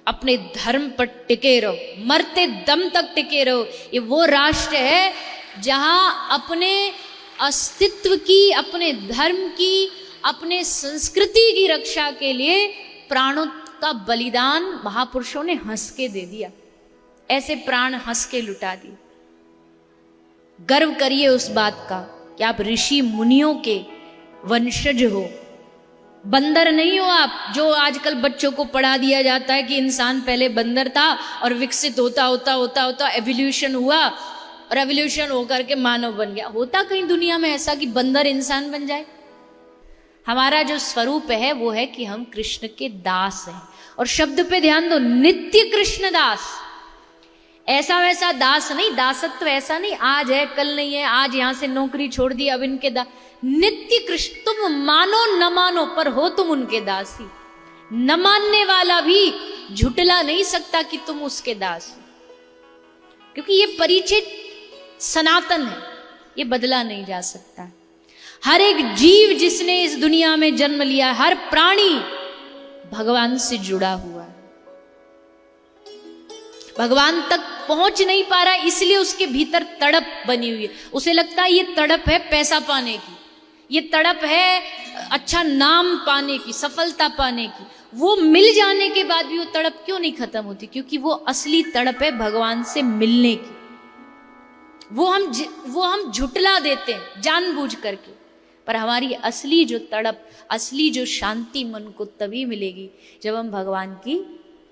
अपने धर्म पर टिके रहो, मरते दम तक टिके रहो। ये वो राष्ट्र है जहां अपने अस्तित्व की, अपने धर्म की, अपने संस्कृति की रक्षा के लिए प्राणों का बलिदान महापुरुषों ने हंस के दे दिया। ऐसे प्राण हंस के लुटा दिए। गर्व करिए उस बात का कि आप ऋषि मुनियों के वंशज हो, बंदर नहीं हो आप। जो आजकल बच्चों को पढ़ा दिया जाता है कि इंसान पहले बंदर था और विकसित होता होता होता होता एवोल्यूशन हुआ और एवोल्यूशन होकर के मानव बन गया। होता कहीं दुनिया में ऐसा कि बंदर इंसान बन जाए? हमारा जो स्वरूप है वो है कि हम कृष्ण के दास हैं। और शब्द पे ध्यान दो, नित्य कृष्ण दास। ऐसा वैसा दास नहीं, दासत्व ऐसा नहीं आज है कल नहीं है, आज यहां से नौकरी छोड़ दी अब इनके दास। नित्य कृष्ण, तुम मानो न मानो पर हो तुम उनके दास ही। न मानने वाला भी झुटला नहीं सकता कि तुम उसके दास हो, क्योंकि ये परिचय सनातन है, ये बदला नहीं जा सकता। हर एक जीव जिसने इस दुनिया में जन्म लिया, हर प्राणी भगवान से जुड़ा हुआ है, भगवान तक पहुंच नहीं पा रहा, इसलिए उसके भीतर तड़प बनी हुई है। उसे लगता है ये तड़प है पैसा पाने की, ये तड़प है अच्छा नाम पाने की, सफलता पाने की। वो मिल जाने के बाद भी वो तड़प क्यों नहीं खत्म होती? क्योंकि वो असली तड़प है भगवान से मिलने की। वो हम झुटला देते हैं जानबूझ करके, पर हमारी असली जो तड़प, असली जो शांति मन को तभी मिलेगी जब हम भगवान की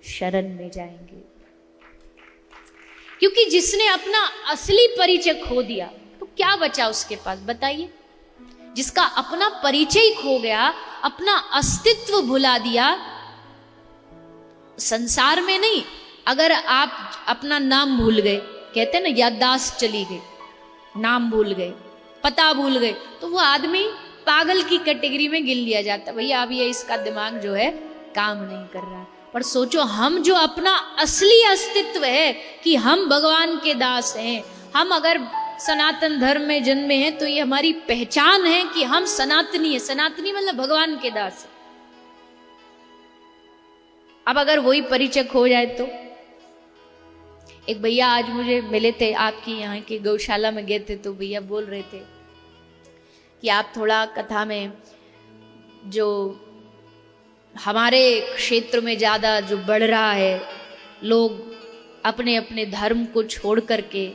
शरण में जाएंगे। क्योंकि जिसने अपना असली परिचय खो दिया तो क्या बचा उसके पास, बताइए? जिसका अपना परिचय खो गया, अपना अस्तित्व भुला दिया, संसार में नहीं, अगर आप अपना नाम भूल गए, कहते हैं ना याददाश्त चली गई, नाम भूल गए, पता भूल गए, तो वो आदमी पागल की कैटेगरी में गिन लिया जाता। भैया अब ये इसका दिमाग जो है काम नहीं कर रहा। पर सोचो, हम जो अपना असली अस्तित्व है कि हम भगवान के दास हैं, हम अगर सनातन धर्म में जन्मे हैं तो ये हमारी पहचान है कि हम सनातनी है। सनातनी मतलब भगवान के दास है। अब अगर वही परिचय खो जाए तो? एक भैया आज मुझे मिले थे, आपकी यहाँ की गौशाला में गए थे, तो भैया बोल रहे थे कि आप थोड़ा कथा में जो हमारे क्षेत्र में ज़्यादा जो बढ़ रहा है, लोग अपने अपने धर्म को छोड़ करके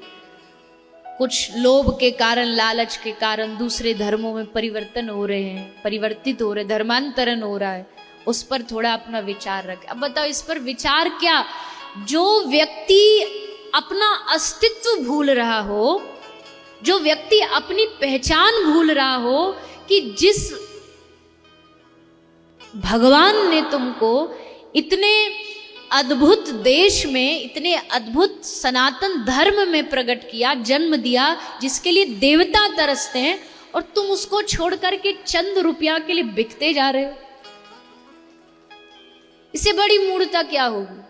कुछ लोभ के कारण, लालच के कारण दूसरे धर्मों में परिवर्तन हो रहे हैं, परिवर्तित हो रहे, धर्मांतरण हो रहा है, उस पर थोड़ा अपना विचार रखें। अब बताओ इस पर विचार क्या? जो व्यक्ति अपना अस्तित्व भूल रहा हो, जो व्यक्ति अपनी पहचान भूल रहा हो कि जिस भगवान ने तुमको इतने अद्भुत देश में, इतने अद्भुत सनातन धर्म में प्रकट किया, जन्म दिया, जिसके लिए देवता तरसते हैं, और तुम उसको छोड़ करके चंद रुपया के लिए बिकते जा रहे हो, इससे बड़ी मूर्खता क्या होगी?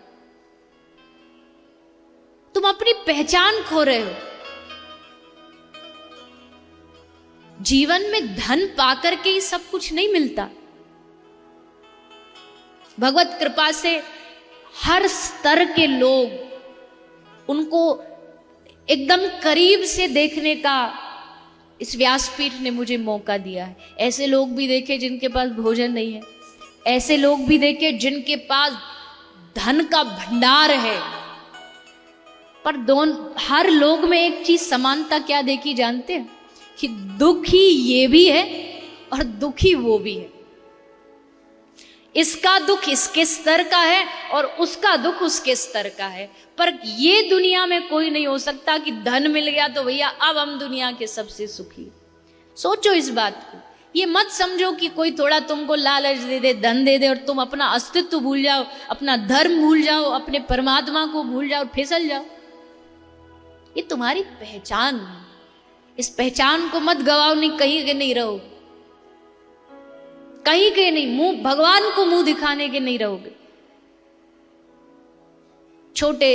तुम अपनी पहचान खो रहे हो। जीवन में धन पाकर के ही सब कुछ नहीं मिलता। भगवत कृपा से हर स्तर के लोग, उनको एकदम करीब से देखने का इस व्यासपीठ ने मुझे मौका दिया है। ऐसे लोग भी देखे जिनके पास भोजन नहीं है, ऐसे लोग भी देखे जिनके पास धन का भंडार है, पर हर लोग में एक चीज समानता क्या देखी जानते हैं? कि दुखी ये भी है और दुखी वो भी है। इसका दुख इसके स्तर का है और उसका दुख उसके स्तर का है। पर ये दुनिया में कोई नहीं हो सकता कि धन मिल गया तो भैया अब हम दुनिया के सबसे सुखी। सोचो इस बात को। ये मत समझो कि कोई थोड़ा तुमको लालच दे दे, धन दे दे और तुम अपना अस्तित्व भूल जाओ, अपना धर्म भूल जाओ, अपने परमात्मा को भूल जाओ, फिसल जाओ। ये तुम्हारी पहचान है। इस पहचान को मत गवाओ, नहीं कहीं के नहीं रहो, कहीं के नहीं, मुंह भगवान को मुंह दिखाने के नहीं रहोगे। छोटे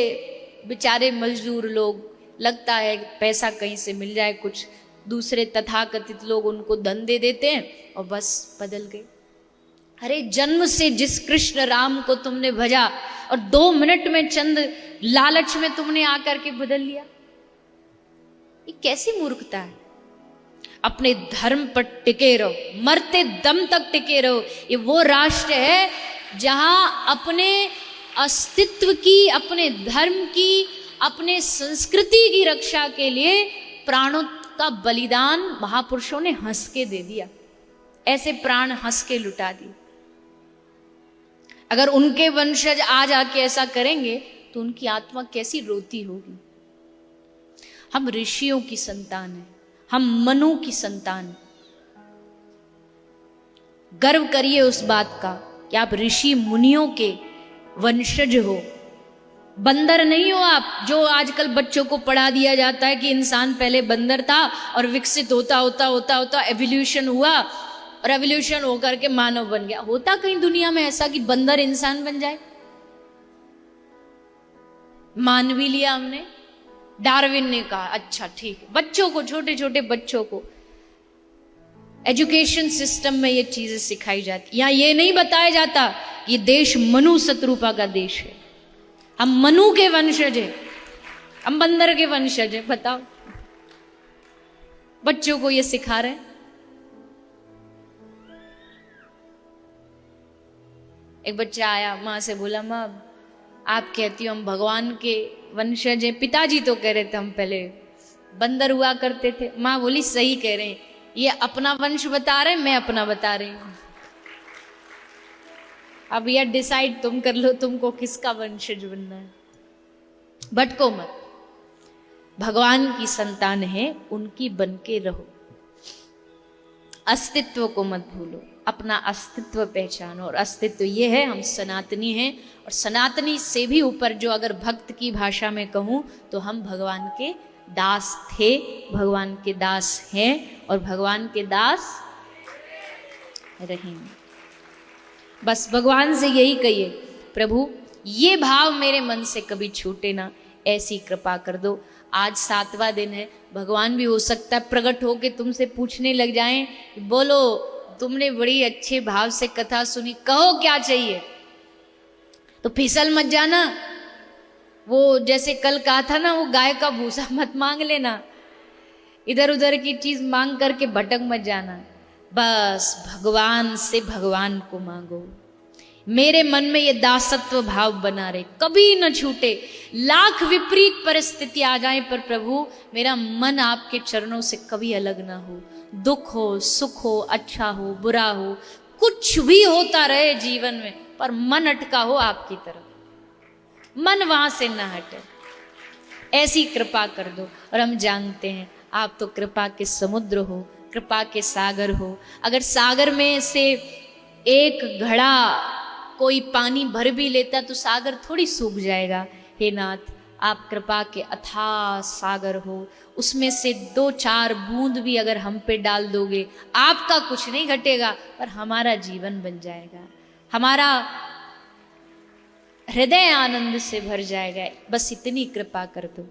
बेचारे मजदूर लोग, लगता है पैसा कहीं से मिल जाए, कुछ दूसरे तथाकथित लोग उनको धन दे देते हैं और बस बदल गए। अरे जन्म से जिस कृष्ण राम को तुमने भजा और 2 मिनट में चंद लालच में तुमने आकर के बदल लिया, ये कैसी मूर्खता है। अपने धर्म पर टिके रहो, मरते दम तक टिके रहो। ये वो राष्ट्र है जहां अपने अस्तित्व की, अपने धर्म की, अपने संस्कृति की रक्षा के लिए प्राणों का बलिदान महापुरुषों ने हंस के दे दिया। ऐसे प्राण हंस के लुटा दिए। अगर उनके वंशज आज आके ऐसा करेंगे तो उनकी आत्मा कैसी रोती होगी। हम ऋषियों की संतान हैं, हम मनु की संतान हैं। गर्व करिए उस बात का कि आप ऋषि मुनियों के वंशज हो, बंदर नहीं हो आप। जो आजकल बच्चों को पढ़ा दिया जाता है कि इंसान पहले बंदर था और विकसित होता होता होता होता एवोल्यूशन हुआ और एवोल्यूशन होकर के मानव बन गया। होता कहीं दुनिया में ऐसा कि बंदर इंसान बन जाए? मान भी लिया हमने, डार्विन ने कहा अच्छा ठीक है। बच्चों को, छोटे छोटे बच्चों को एजुकेशन सिस्टम में ये चीजें सिखाई जाती। यहां ये नहीं बताया जाता कि ये देश मनु शत्रुपा का देश है, हम मनु के वंशज हैं, हम बंदर के वंशज हैं। बताओ, बच्चों को ये सिखा रहे हैं। एक बच्चा आया, माँ से बोला माँ आप कहती हो हम भगवान के वंशज हैं, पिताजी तो कह रहे थे हम पहले बंदर हुआ करते थे। माँ बोली सही कह रहे हैं, ये अपना वंश बता रहे हैं, मैं अपना बता रही हूं। अब यह डिसाइड तुम कर लो तुमको किसका वंशज बनना है। भटको मत, भगवान की संतान है, उनकी बन के रहो। अस्तित्व को मत भूलो, अपना अस्तित्व पहचानो। और अस्तित्व ये है हम सनातनी हैं, और सनातनी से भी ऊपर जो अगर भक्त की भाषा में कहूं तो हम भगवान के दास थे, भगवान के दास हैं और भगवान के दास रहेंगे। बस भगवान से यही कहिए, प्रभु ये भाव मेरे मन से कभी छूटे ना, ऐसी कृपा कर दो। आज 7वां दिन है, भगवान भी हो सकता है प्रकट होके तुमसे पूछने लग जाएं, बोलो तुमने बड़ी अच्छे भाव से कथा सुनी, कहो क्या चाहिए। तो फिसल मत जाना। वो जैसे कल कहा था ना, वो गाय का भूसा मत मांग लेना, इधर उधर की चीज मांग करके भटक मत जाना। बस भगवान से भगवान को मांगो। मेरे मन में ये दासत्व भाव बना रहे, कभी न छूटे। लाख विपरीत परिस्थिति आ जाए पर प्रभु मेरा मन आपके चरणों से कभी अलग ना हो। दुख हो, सुख हो, अच्छा हो, बुरा हो, कुछ भी होता रहे जीवन में, पर मन अटका हो आपकी तरफ, मन वहां से ना हटे। ऐसी कृपा कर दो। और हम जानते हैं आप तो कृपा के समुद्र हो, कृपा के सागर हो। अगर सागर में से एक घड़ा कोई पानी भर भी लेता तो सागर थोड़ी सूख जाएगा। हे नाथ, आप कृपा के अथाह सागर हो, उसमें से 2-4 बूंद भी अगर हम पे डाल दोगे, आपका कुछ नहीं घटेगा, पर हमारा जीवन बन जाएगा, हमारा हृदय आनंद से भर जाएगा। बस इतनी कृपा कर दो।